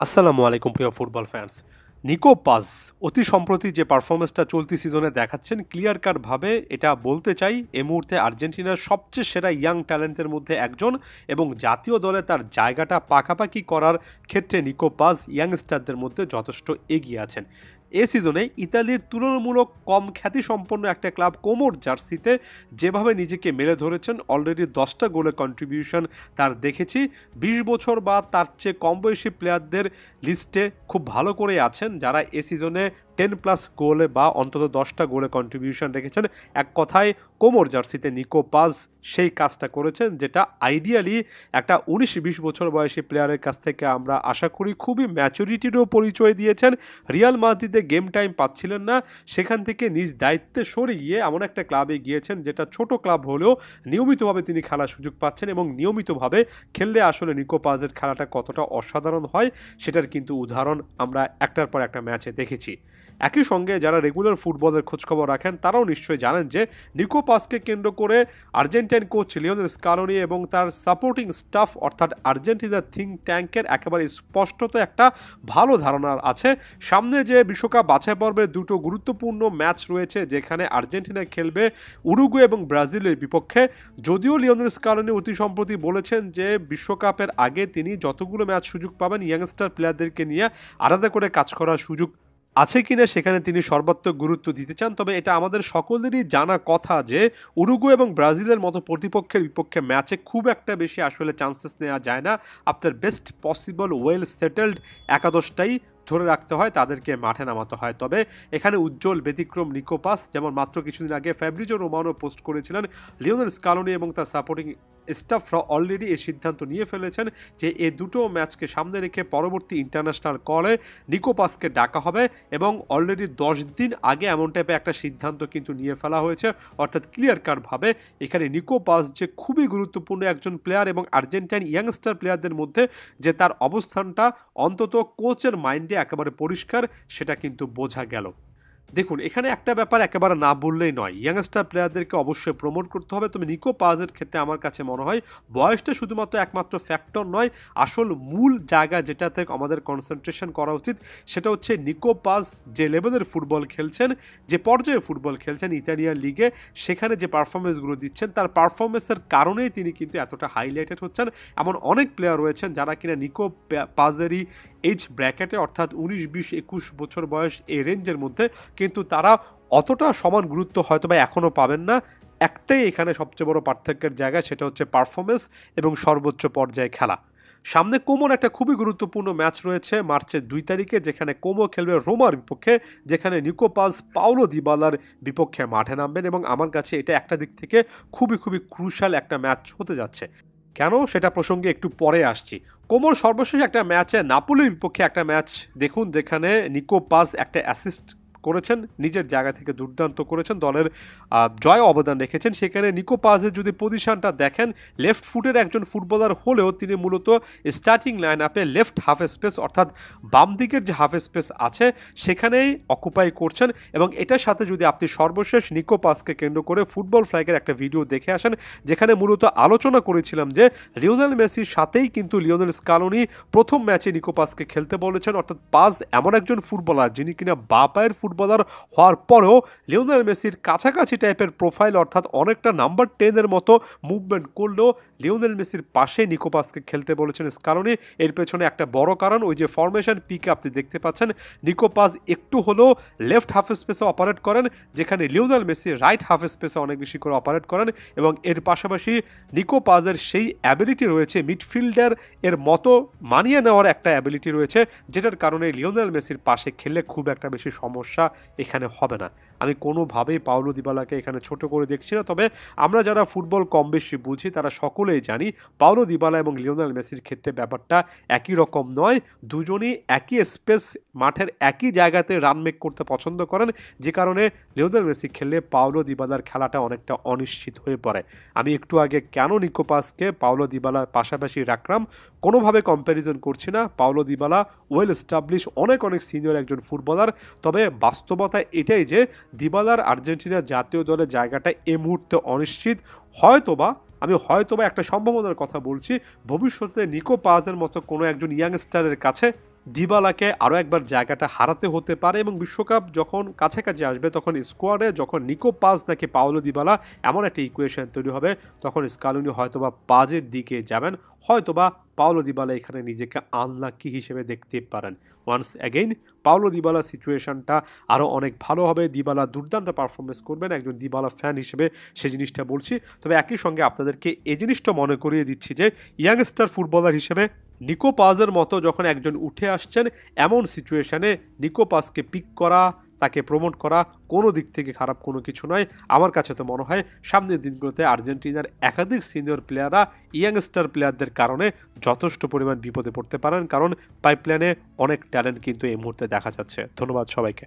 আসসালামু আলাইকুম প্রিয় ফুটবল ফ্যান্স। নিকো পাজ অতি সম্প্রতি যে পারফরমেন্সটা চলতি সিজনে দেখাচ্ছেন ক্লিয়ার কাটভাবে এটা বলতে চাই এই মুহূর্তে আর্জেন্টিনার সবচেয়ে সেরা ইয়াং ট্যালেন্টের মধ্যে একজন এবং জাতীয় দলে তার জায়গাটা পাকাপাকি করার ক্ষেত্রে নিকো পাজ ইয়াংস্টারদের মধ্যে যথেষ্ট এগিয়ে আছেন। এ সিজনে ইতালির তুলনামূলক কম খ্যাতিসম্পন্ন একটা ক্লাব কোমোর জার্সিতে যেভাবে নিজেকে মেলে ধরেছেন অলরেডি 10টা গোলে কন্ট্রিবিউশন তার দেখেছি। 20 বছর বা তার চেয়ে কম বয়সী প্লেয়ারদের লিস্টে খুব ভালো করে আছেন যারা এ সিজনে 10+ গোলে বা অন্তত 10টা গোলে কন্ট্রিবিউশন রেখেছেন। এক কথায় কোমোর জার্সিতে নিকো পাজ সেই কাজটা করেছেন যেটা আইডিয়ালি একটা 19-20 বছর বয়সী প্লেয়ারের কাছ থেকে আমরা আশা করি। খুবই ম্যাচুরিটিরও পরিচয় দিয়েছেন। রিয়াল মাদ্রিদে গেম টাইম পাচ্ছিলেন না, সেখান থেকে নিজ দায়িত্বে সরে গিয়ে এমন একটা ক্লাবে গিয়েছেন যেটা ছোট ক্লাব হলেও নিয়মিতভাবে তিনি খেলার সুযোগ পাচ্ছেন এবং নিয়মিতভাবে খেললে আসলে নিকো পাজের খেলাটা কতটা অসাধারণ হয় সেটার কিন্তু উদাহরণ আমরা একটার পর একটা ম্যাচে দেখেছি। একই সঙ্গে যারা রেগুলার ফুটবলের খোঁজখবর রাখেন তারাও নিশ্চয়ই জানেন যে নিকো পাজকে কেন্দ্র করে আর্জেন্টাইন কোচ লিওনেল স্কালোনি এবং তার সাপোর্টিং স্টাফ অর্থাৎ আর্জেন্টিনার থিঙ্ক ট্যাঙ্কের একেবারে স্পষ্টত একটা ভালো ধারণা আছে। সামনে যে বিশ্বকাপ বাছাই পর্বের দুটো গুরুত্বপূর্ণ ম্যাচ রয়েছে যেখানে আর্জেন্টিনা খেলবে উরুগুয়ে এবং ব্রাজিলের বিপক্ষে। যদিও লিওনেল স্কালোনি অতি সম্প্রতি বলেছেন যে বিশ্বকাপের আগে তিনি যতগুলো ম্যাচ সুযোগ পাবেন ইয়াংস্টার প্লেয়ারদেরকে নিয়ে আলাদা করে কাজ করার সুযোগ আছে কিনা সেখানে তিনি সর্বাত্মক গুরুত্ব দিতে চান। তবে এটা আমাদের সকলেরই জানা কথা যে উরুগুয়ে এবং ব্রাজিলের মতো প্রতিপক্ষের বিপক্ষে ম্যাচে খুব একটা বেশি আসলে চান্সেস নেওয়া যায় না। আপনার বেস্ট পসিবল ওয়েল সেটেলড একাদশটাই ধরে রাখতে হয়, তাদেরকে মাঠে নামাতে হয়। তবে এখানে উজ্জ্বল ব্যতিক্রম নিকো পাজ, যেমন মাত্র কিছুদিন আগে ফ্যাব্রিজো রোমানো পোস্ট করেছিলেন লিওনেল স্কালোনি এবং তার সাপোর্টিং স্টাফরা অলরেডি এই সিদ্ধান্ত নিয়ে ফেলেছেন যে এই দুটো ম্যাচকে সামনে রেখে পরবর্তী ইন্টারন্যাশনাল কলে নিকো পাজকে ডাকা হবে এবং অলরেডি 10 দিন আগে এমন টাইপের একটা সিদ্ধান্ত কিন্তু নিয়ে ফেলা হয়েছে। অর্থাৎ ক্লিয়ার কাটভাবে এখানে নিকো পাজ যে খুবই গুরুত্বপূর্ণ একজন প্লেয়ার এবং আর্জেন্টাইন ইয়াংস্টার প্লেয়ারদের মধ্যে যে তার অবস্থানটা অন্তত কোচের মাইন্ডে একেবারে পরিষ্কার, সেটা কিন্তু বোঝা গেল। দেখুন, এখানে একটা ব্যাপার একেবারে না বললেই নয়, ইয়াংস্টার প্লেয়ারদেরকে অবশ্যই প্রমোট করতে হবে। তবে নিকো পাজের ক্ষেত্রে আমার কাছে মনে হয় বয়সটা শুধুমাত্র একমাত্র ফ্যাক্টর নয়, আসল মূল জায়গা যেটাতে আমাদের কনসেন্ট্রেশন করা উচিত সেটা হচ্ছে নিকো পাজ যে লেভেলের ফুটবল খেলছেন, যে পর্যায়ে ফুটবল খেলছেন ইতালিয়ান লিগে, সেখানে যে পারফরমেন্সগুলো দিচ্ছেন তার পারফরমেন্সের কারণেই তিনি কিন্তু এতটা হাইলাইটেড হচ্ছেন। এমন অনেক প্লেয়ার রয়েছেন যারা কিনা নিকো পাজেরই এইজ ব্র্যাকেটে অর্থাৎ 19-20-21 বছর বয়স এই রেঞ্জের মধ্যে, কিন্তু তারা অতটা সমান গুরুত্ব হয়তো বা এখনও পাবেন না। একটাই এখানে সবচেয়ে বড় পার্থক্যের জায়গা, সেটা হচ্ছে পারফরমেন্স এবং সর্বোচ্চ পর্যায়ে খেলা। সামনে কোমোর একটা খুবই গুরুত্বপূর্ণ ম্যাচ রয়েছে মার্চের 2 তারিখে, যেখানে কোমো খেলবে রোমার বিপক্ষে, যেখানে নিকো পাজ পাওলো দিবালার বিপক্ষে মাঠে নামবেন এবং আমার কাছে এটা একটা দিক থেকে খুবই খুবই ক্রুশাল একটা ম্যাচ হতে যাচ্ছে। কেন সেটা প্রসঙ্গে একটু পরে আসছি। কোমোর সর্বশেষ একটা ম্যাচে নাপোলির বিপক্ষে একটা ম্যাচ দেখুন যেখানে নিকো পাজ একটা অ্যাসিস্ট করেছেন, নিজের জায়গা থেকে দুর্দান্ত করেছেন, দলের জয় অবদান রেখেছেন। সেখানে নিকো পাজের যদি পজিশনটা দেখেন, লেফট ফুটের একজন ফুটবলার হলেও তিনি মূলত স্টার্টিং লাইন আপে লেফট হাফ স্পেস অর্থাৎ বাম দিকের যে হাফ স্পেস আছে সেখানেই অকুপাই করছেন। এবং এটার সাথে যদি আপনি সর্বশেষ নিকো পাজকে কেন্দ্র করে ফুটবল ফ্ল্যাগের একটা ভিডিও দেখে আসেন, যেখানে মূলত আলোচনা করেছিলাম যে লিওনেল মেসির সাথেই কিন্তু লিওনেল স্কালোনি প্রথম ম্যাচে নিকো পাজকে খেলতে বলেছেন। অর্থাৎ পাজ এমন একজন ফুটবলার যিনি কিনা বা পায়ের ফুটবলার হওয়ার পরেও লিওনেল মেসির কাছাকাছি টাইপের প্রোফাইল, অর্থাৎ অনেকটা নাম্বার 10-এর মতো মুভমেন্ট করলেও লিওনেল মেসির পাশে নিকো পাজকে খেলতে বলেছেন স্কালোনি। এর পেছনে একটা বড় কারণ ওই যে ফরমেশন পিকে আপনি দেখতে পাচ্ছেন নিকো পাজ একটু হলেও লেফট হাফ স্পেসে অপারেট করেন, যেখানে লিওনেল মেসি রাইট হাফ স্পেসে অনেক বেশি করে অপারেট করেন। এবং এর পাশাপাশি নিকো পাজের সেই অ্যাবিলিটি রয়েছে, মিডফিল্ডার এর মতো মানিয়ে নেওয়ার একটা অ্যাবিলিটি রয়েছে, যেটার কারণে লিওনেল মেসির পাশে খেললে খুব একটা বেশি সমস্যা এখানে হবে না। আমি কোনোভাবেই পাওলো দিবালাকে এখানে ছোট করে দেখছি না। তবে আমরা যারা ফুটবল কম বেশি বুঝি তারা সকলেই জানি পাওলো দিবালা এবং লিওনেল মেসির ক্ষেত্রে ব্যাপারটা একই রকম নয়। দুজনই একই স্পেস মাঠের একই জায়গাতে রান মেক করতে পছন্দ করেন, যে কারণে লিওনেল মেসি খেললে পাওলো দিবালার খেলাটা অনেকটা অনিশ্চিত হয়ে পড়ে। আমি একটু আগে কেন নিকো পাজকে পাওলো দিবালার পাশাপাশি রাখলাম, কোনোভাবে কম্প্যারিজন করছি না। পাওলো দিবালা ওয়েল এস্টাবলিশ অনেক অনেক সিনিয়র একজন ফুটবলার। তবে বাস্তবতা এটাই যে দিবালার আর্জেন্টিনা জাতীয় দলের জায়গাটা এই মুহূর্তে অনিশ্চিত। আমি হয়তোবা একটা সম্ভাবনার কথা বলছি, ভবিষ্যতে নিকো পাজের মতো কোনো একজন ইয়াংস্টারের কাছে দিবালাকে আরও একবার জায়গাটা হারাতে হতে পারে এবং বিশ্বকাপ যখন কাছাকাছি আসবে তখন স্কোয়াডে যখন নিকো পাজ নাকি পাওলো দিবালা এমন একটা ইকুয়েশন তৈরি হবে, তখন স্কালুনি হয়তোবা পাজের দিকে যাবেন, হয়তোবা পাওলো দিবালা এখানে নিজেকে আনলাকি হিসেবে দেখতে পারেন। ওয়ান্স অ্যাগেইন পাওলো দিবালা সিচুয়েশনটা আরও অনেক ভালো হবে, দিবালা দুর্দান্ত পারফরমেন্স করবেন, একজন দিবালা ফ্যান হিসেবে সে জিনিসটা বলছি। তবে একই সঙ্গে আপনাদেরকে এই জিনিসটা মনে করিয়ে দিচ্ছি যে ইয়াংস্টার ফুটবলার হিসেবে নিকো পাজের মতো যখন একজন উঠে আসছেন, এমন সিচুয়েশানে নিকো পাজকে পিক করা, তাকে প্রমোট করা কোনো দিক থেকে খারাপ কোনো কিছু নয়। আমার কাছে তো মনে হয় সামনের দিনগুলোতে আর্জেন্টিনার একাধিক সিনিয়র প্লেয়াররা ইয়াংস্টার প্লেয়ারদের কারণে যথেষ্ট পরিমাণ বিপদে পড়তে পারেন, কারণ পাইপলাইনে অনেক ট্যালেন্ট কিন্তু এই মুহূর্তে দেখা যাচ্ছে। ধন্যবাদ সবাইকে।